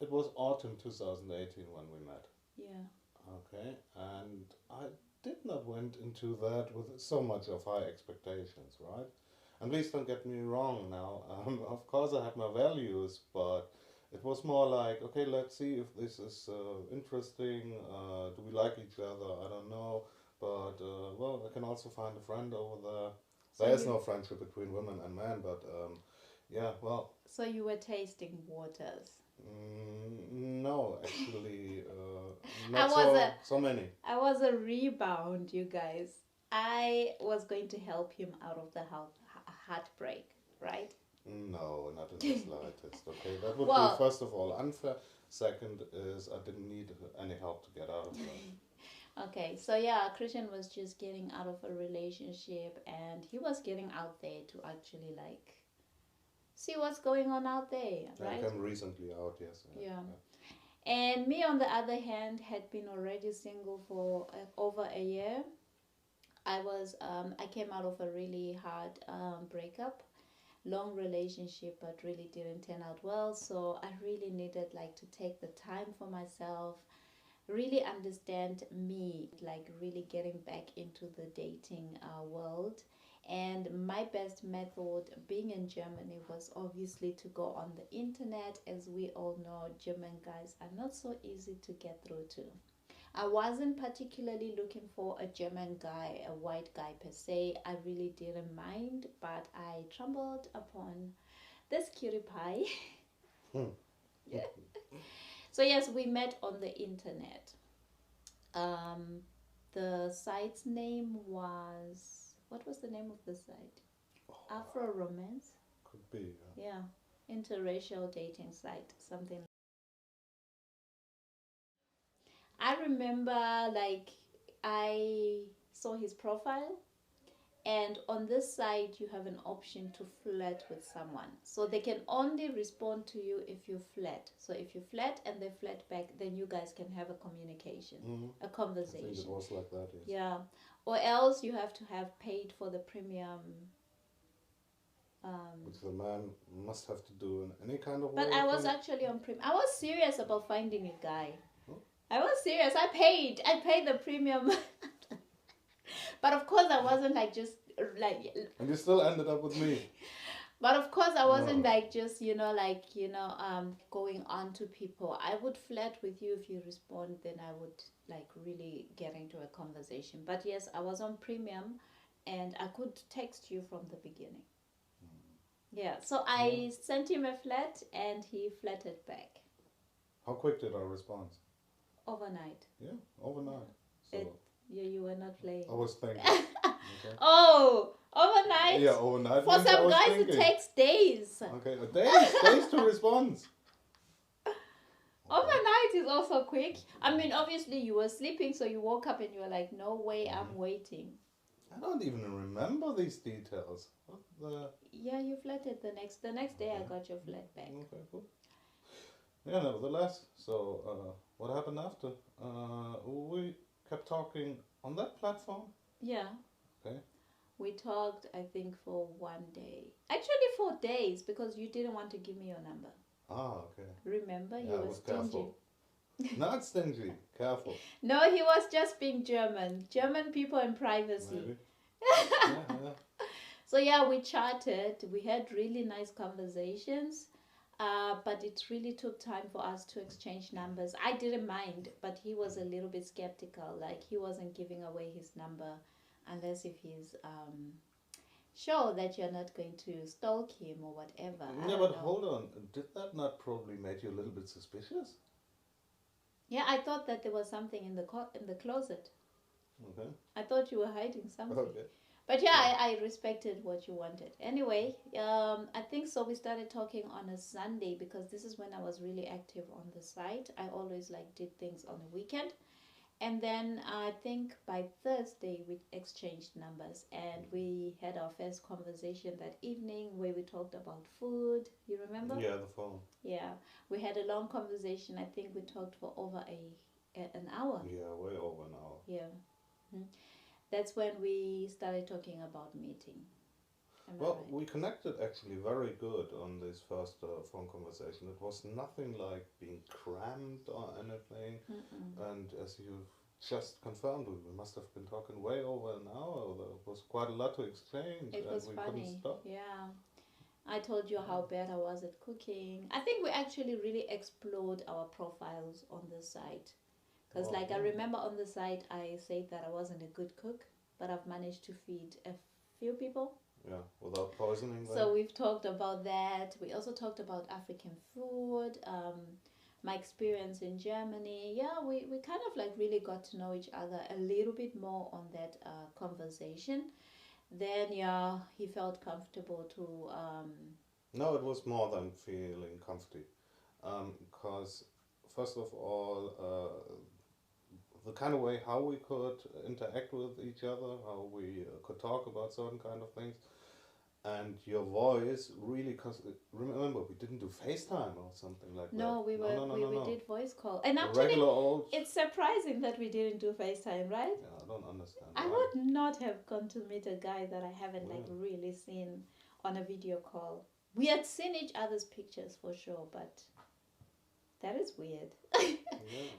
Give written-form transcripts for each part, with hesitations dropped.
it was autumn 2018 when we met. Yeah. Okay, and I did not went into that with so much of high expectations, right? And please don't get me wrong now. Of course, I had my values, but it was more like, okay, let's see if this is interesting. Do we like each other? I don't know, but well, I can also find a friend over there. So There is you no friendship between women and men, but yeah, well, so you were tasting waters. no, actually, I not was a so many. I was a rebound, you guys. I was going to help him out of the heartbreak, right? No, not in the slightest. Okay, that would be Well, first of all unfair. Second is I didn't need any help to get out of that. okay, so yeah, Christian was just getting out of a relationship and he was getting out there to actually like see what's going on out there, I right? came recently out, yes. Yeah. Yeah. And me, on the other hand, had been already single for over a year. I came out of a really hard breakup, long relationship, but really didn't turn out well. So I really needed like to take the time for myself, really understand me, like really getting back into the dating world. And my best method being in Germany was obviously to go on the internet. As we all know, German guys are not so easy to get through to. I wasn't particularly looking for a German guy, a white guy per se. I really didn't mind, but I trembled upon this cutie pie. Hmm. Yeah. So yes, we met on the internet. Um, the site's name was, what was the name of the site? Afro Romance. Could be. Yeah, interracial dating site, something. I remember like I saw his profile, and on this side you have an option to flirt with someone, so they can only respond to you if you flirt. So if you flirt and they flirt back, then you guys can have a communication, Mm-hmm. a I think it conversation. was like that, yes. Yeah, or else you have to have paid for the premium. um, Which the man must have to do in any kind of but way, I I was think. actually on premium. I was serious about finding a guy. Oh. I was serious. I paid the premium. But of course I wasn't like just like, And you still ended up with me. but of course I wasn't No. like just going on to people. I would flirt with you. If you respond, then I would like really get into a conversation. But yes, I was on premium and I could text you from the beginning. Yeah, so Yeah. I sent him a flirt and he flirted back How quick did I respond? overnight. Yeah, overnight. Yeah. So You were not playing. I was thinking. Okay. Oh, overnight? Yeah, overnight For means I some was guys, it thinking. takes days. Okay, days to respond. Okay. Overnight is also quick. I mean, obviously, you were sleeping, so you woke up and you were like, no way, I'm waiting. I don't even remember these details. What the? Yeah, you flirted the next day. I Okay. got your flirt back. Okay, cool. Yeah, nevertheless. So, what happened after? We kept talking on that platform. Yeah. Okay. We talked, I think, for 1 day. Actually, 4 days, because you didn't want to give me your number. Ah, okay. Remember, Yeah, you I were was stingy. careful. Not stingy, careful. No, he was just being German. German people and privacy. Maybe. Yeah. So yeah, we chatted. We had really nice conversations. But it really took time for us to exchange numbers. I didn't mind, but he was a little bit skeptical. Like he wasn't giving away his number unless if he's sure that you're not going to stalk him or whatever. I Yeah, don't but know. hold on. Did that not probably make you a little bit suspicious? Yeah, I thought that there was something in the closet. Okay. I thought you were hiding something. Okay. But yeah, I respected what you wanted. Anyway, I think so. We started talking on a Sunday because this is when I was really active on the site. I always like did things on a weekend. And then I think by Thursday we exchanged numbers and we had our first conversation that evening where we talked about food. You remember? Yeah, the phone. Yeah, we had a long conversation. I think we talked for over an hour. Yeah, way over now. Yeah. Mhm. That's when we started talking about meeting. Am I Well, right? we connected actually very good on this first phone conversation. It was nothing like being cramped or anything. Mm-mm. And as you've just confirmed, we must have been talking way over an hour. There was quite a lot to exchange, It and was we couldn't funny. stop. Yeah. I told you Yeah. how bad I was at cooking. I think we actually really explored our profiles on the site. Because, Well, like, I yeah, remember on the site, I said that I wasn't a good cook, but I've managed to feed a few people. yeah. Without poisoning them. So, we've talked about that. We also talked about African food, my experience in Germany. Yeah, we kind of like really got to know each other a little bit more on that conversation. Then, yeah, he felt comfortable to. No, it was more than feeling comfy. Because, first of all, the kind of way how we could interact with each other, how we could talk about certain kind of things, and your voice really. Cause remember, we didn't do FaceTime or something like that. No, we No, were no, no, we, no, we no. did voice call. And A actually, regular old. it's surprising that we didn't do FaceTime, right? Yeah, I don't understand I why. would not have gone to meet a guy that I haven't like Yeah, really seen on a video call. We had seen each other's pictures for sure, but that is weird. yeah,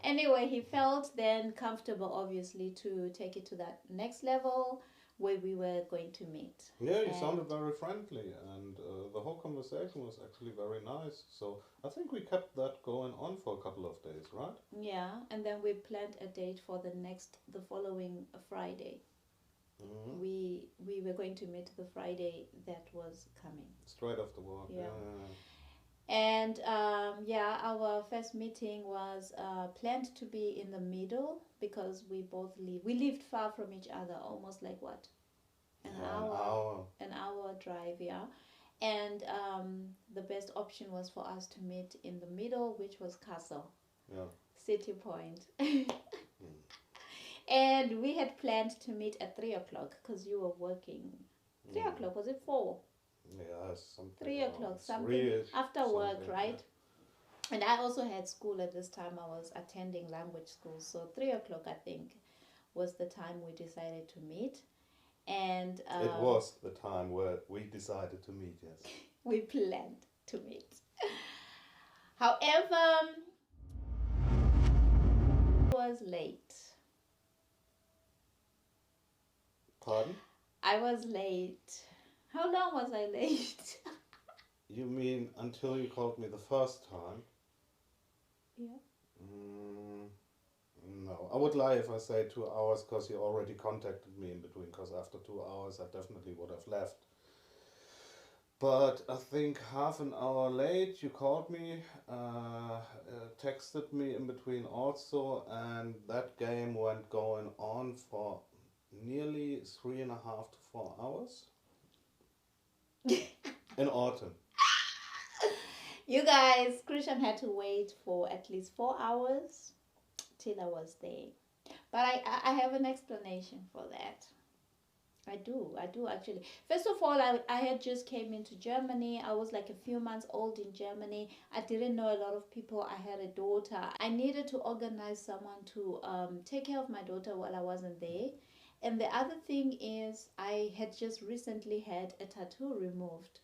Anyway, he felt then comfortable, obviously, to take it to that next level where we were going to meet. yeah. You And sounded very friendly, and the whole conversation was actually very nice. So I think we kept that going on for a couple of days, right? yeah, and then we planned a date for the following Friday. Mm-hmm. We were going to meet the Friday that was coming. Straight after work. Yeah, Yeah. yeah, And yeah, our first meeting was planned to be in the middle because we lived far from each other, almost like what, an yeah. An hour, hour. an hour drive, yeah. And the best option was for us to meet in the middle, which was Castle, Yeah. City Point. Mm. And we had planned to meet at 3 o'clock because you were working. 3 o'clock, was it 4? Yeah, something 3 o'clock, around something 3ish, after work, something. right? And I also had school at this time. I was attending language school. So 3 o'clock, I think, was the time we decided to meet. And Yeah. It was the time where we decided to meet. Yes. we planned to meet. However, I was late. Pardon? I was late. How long was I late? You mean until you called me the first time? Yeah. Mm, no, I would lie if I say 2 hours because you already contacted me in between. Because after 2 hours, I definitely would have left. But I think half an hour late, you called me, texted me in between also, and that game went going on for nearly 3.5 to 4 hours in autumn. You guys, Christian had to wait for at least 4 hours till I was there. But I have an explanation for that. I do actually. First of all, I had just came into Germany. I was like a few months old in Germany. I didn't know a lot of people. I had a daughter. I needed to organize someone to take care of my daughter while I wasn't there. And the other thing is, I had just recently had a tattoo removed.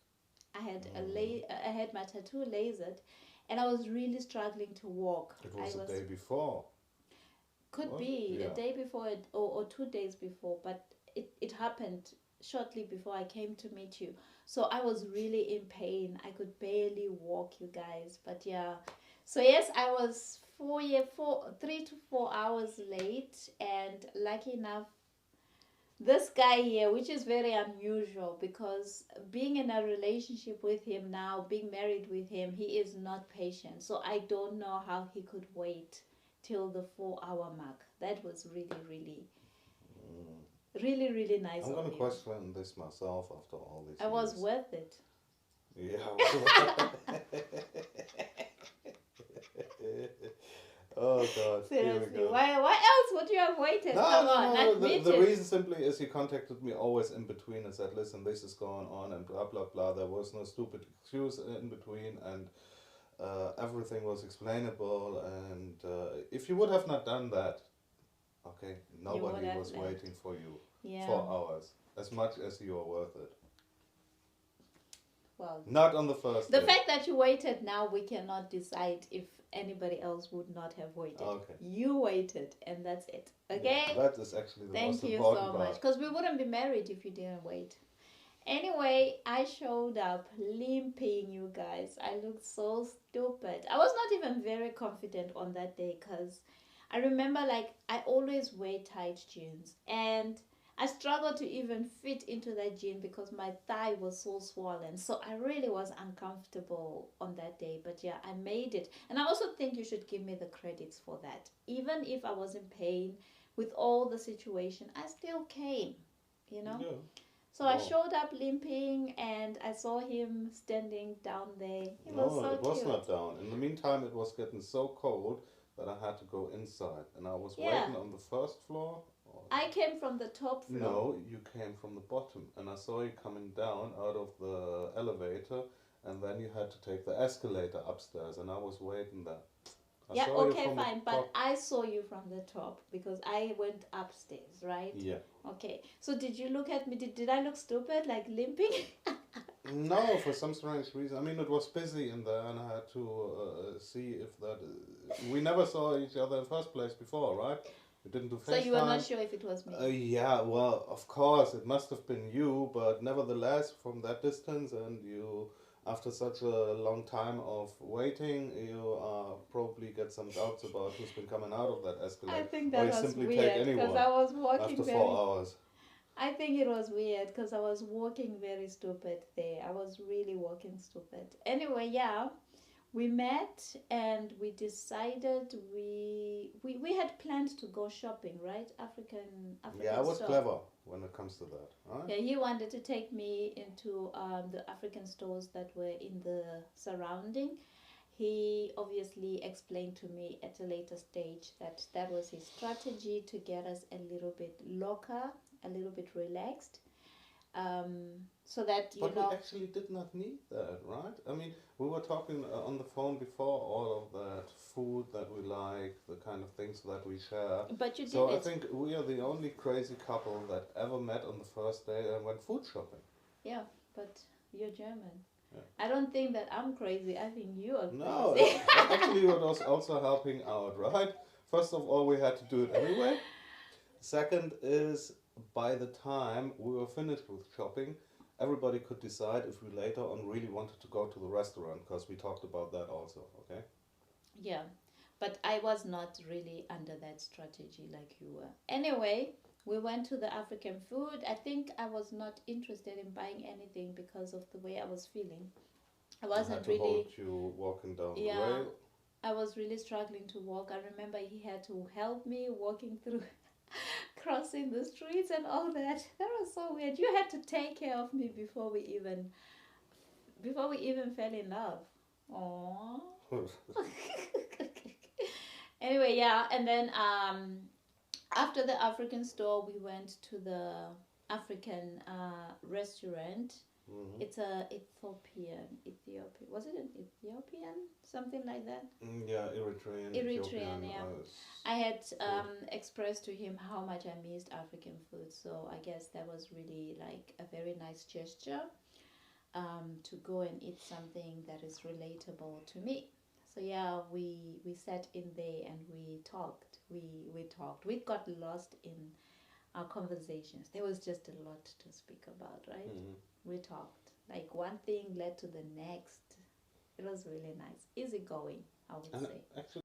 I had my tattoo lasered, and I was really struggling to walk. It I was the was day before. could What? be a Yeah. day before or 2 days before, but it happened shortly before I came to meet you. So I was really in pain. I could barely walk, you guys. But yeah. So yes, I was 3 to 4 hours late, and lucky enough, this guy here, which is very unusual because being in a relationship with him now, being married with him, he is not patient. So I don't know how he could wait till the 4 hour mark. That was really, really, Mm. really, really nice I'm of gonna him. question this myself after all these I was years. worth it. Yeah. Oh God, here we Seriously, go. why else would you have waited? No, Come no, on, no. admit The it. reason simply is he contacted me always in between and said, "Listen, this is going on," and blah blah blah. There was no stupid excuse in between, and everything was explainable. And if you would have not done that, okay, You would nobody have was left. waiting for you Yeah. 4 hours as much as you are worth it. Well, Not on the first the day. fact that you waited, now we cannot decide if anybody else would not have waited. Okay. You waited, and that's it. Okay? Yeah, that is actually the Thank most you important so part. much. Because we wouldn't be married if you didn't wait. Anyway, I showed up limping, you guys. I looked so stupid. I was not even very confident on that day because I remember, like, I always wear tight jeans and I struggled to even fit into that jean because my thigh was so swollen. So I really was uncomfortable on that day. But yeah, I made it. And I also think you should give me the credits for that. Even if I was in pain with all the situation, I still came, you know? Yeah. So I showed up limping and I saw him standing down there. He was No, so it was cute. not down. In the meantime, it was getting so cold that I had to go inside. And I was Yeah. waiting on the first floor. I came from the top floor. No, you came from the bottom. And I saw you coming down out of the elevator. And then you had to take the escalator upstairs. And I was waiting there. I Yeah, saw you okay, from the fine. But top. I saw you from the top because I went upstairs, right? Yeah. Okay. So did you look at me? Did I look stupid, like limping? No, for some strange reason. I mean, it was busy in there, and I had to see if that. We never saw each other in first place before, right? We didn't do FaceTime. So you were not sure if it was me? Yeah, well, of course, it must have been you, but nevertheless, from that distance, and you, after such a long time of waiting, you probably get some doubts about who's been coming out of that escalator. I think Or that you was simply take weird anyone because I was walking after very. 4 hours. I think it was weird because I was walking very stupid there. I was really walking stupid. Anyway, yeah, we met and we decided we had planned to go shopping, right? African Yeah, I was store. clever when it comes to that, right? Yeah, he wanted to take me into the African stores that were in the surrounding. He obviously explained to me at a later stage that that was his strategy to get us a little bit locker, a little bit relaxed, so that But we actually did not need that, right? I mean, we were talking on the phone before all of that food that we like, the kind of things that we share. But you did So I it. think we are the only crazy couple that ever met on the first day and went food shopping. Yeah, but you're German. Yeah. I don't think that I'm crazy. I think you are crazy. No, actually, it was also helping out, right? First of all, we had to do it anyway. Second is, by the time we were finished with shopping, everybody could decide if we later on really wanted to go to the restaurant, because we talked about that also, okay? Yeah, but I was not really under that strategy like you were. Anyway, we went to the African food. I think I was not interested in buying anything because of the way I was feeling. I wasn't had to really. hold you walking down the rail. I was really struggling to walk. I remember he had to help me walking through, crossing the streets and all that. That was so weird. You had to take care of me before we even fell in love. Aww. Anyway, yeah, and then after the African store, we went to the African restaurant. Mm-hmm. It's a Ethiopian. Was it an Ethiopian? Something like that? Yeah, Eritrean, yeah. I had expressed to him how much I missed African food, so I guess that was really like a very nice gesture to go and eat something that is relatable to me. So yeah, we sat in there and we talked. We talked. We got lost in our conversations. There was just a lot to speak about, right? Mm-hmm. We talked. Like one thing led to the next. It was really nice. Easy going, I would say. Actually,